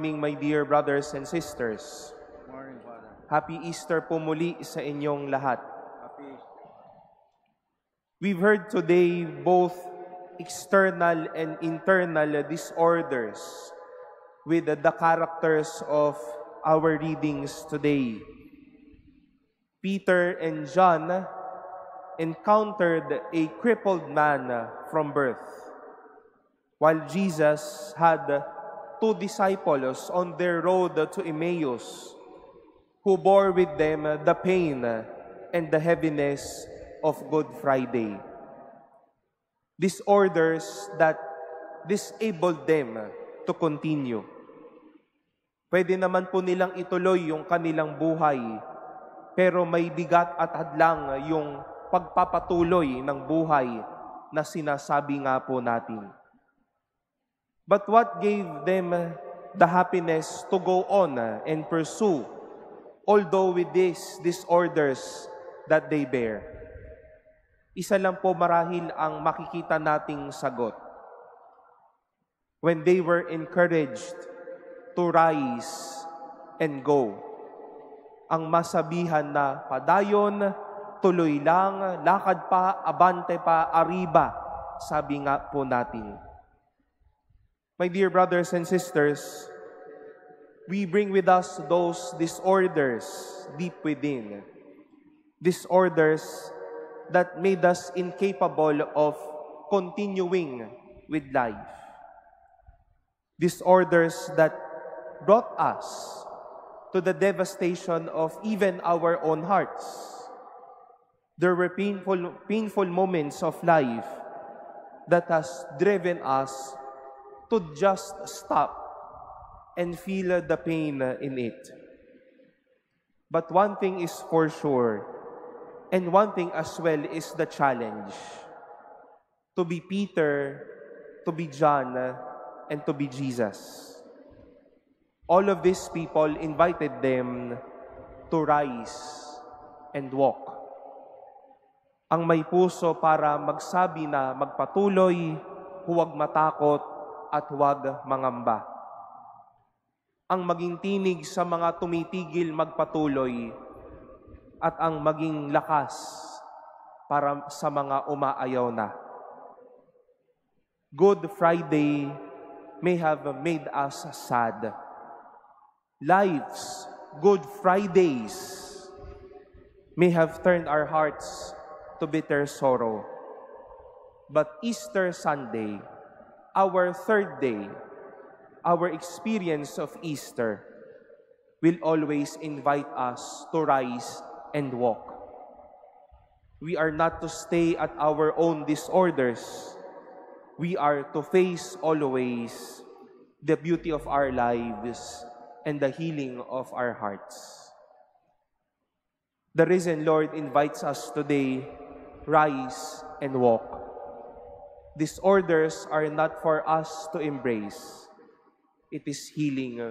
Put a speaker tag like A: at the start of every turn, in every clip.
A: morning, my dear brothers and sisters.
B: Good morning, Father.
A: Happy Easter po muli sa inyong lahat.
B: Happy.
A: We've heard today both external and internal disorders with the characters of our readings today. Peter and John encountered a crippled man from birth, while Jesus had two disciples on their road to Emmaus who bore with them the pain and the heaviness of Good Friday. Disorders that disabled them to continue. Pwede naman po nilang ituloy yung kanilang buhay, pero may bigat at hadlang yung pagpapatuloy ng buhay na sinasabi nga po natin. But what gave them the happiness to go on and pursue, although with these disorders that they bear? Isa lang po marahil ang makikita nating sagot. When they were encouraged to rise and go. Ang masabihan na padayon, tuloy lang, lakad pa, abante pa, arriba, sabi nga po natin. My dear brothers and sisters, we bring with us those disorders deep within. Disorders that made us incapable of continuing with life. Disorders that brought us to the devastation of even our own hearts. There were painful moments of life that has driven us to just stop and feel the pain in it. But one thing is for sure, and one thing as well is the challenge. To be Peter, to be John, and to be Jesus. All of these people invited them to rise and walk. Ang may puso para magsabi na magpatuloy, huwag matakot, at huwag mangamba. Ang maging tinig sa mga tumitigil magpatuloy at ang maging lakas para sa mga umaayaw na. Good Friday may have made us sad. Life's Good Fridays may have turned our hearts to bitter sorrow. But Easter Sunday, our third day, our experience of Easter, will always invite us to rise and walk. We are not to stay at our own disorders. We are to face always the beauty of our lives and the healing of our hearts. The risen Lord invites us today, rise and walk. Disorders are not for us to embrace. It is healing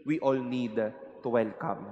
A: we all need to welcome.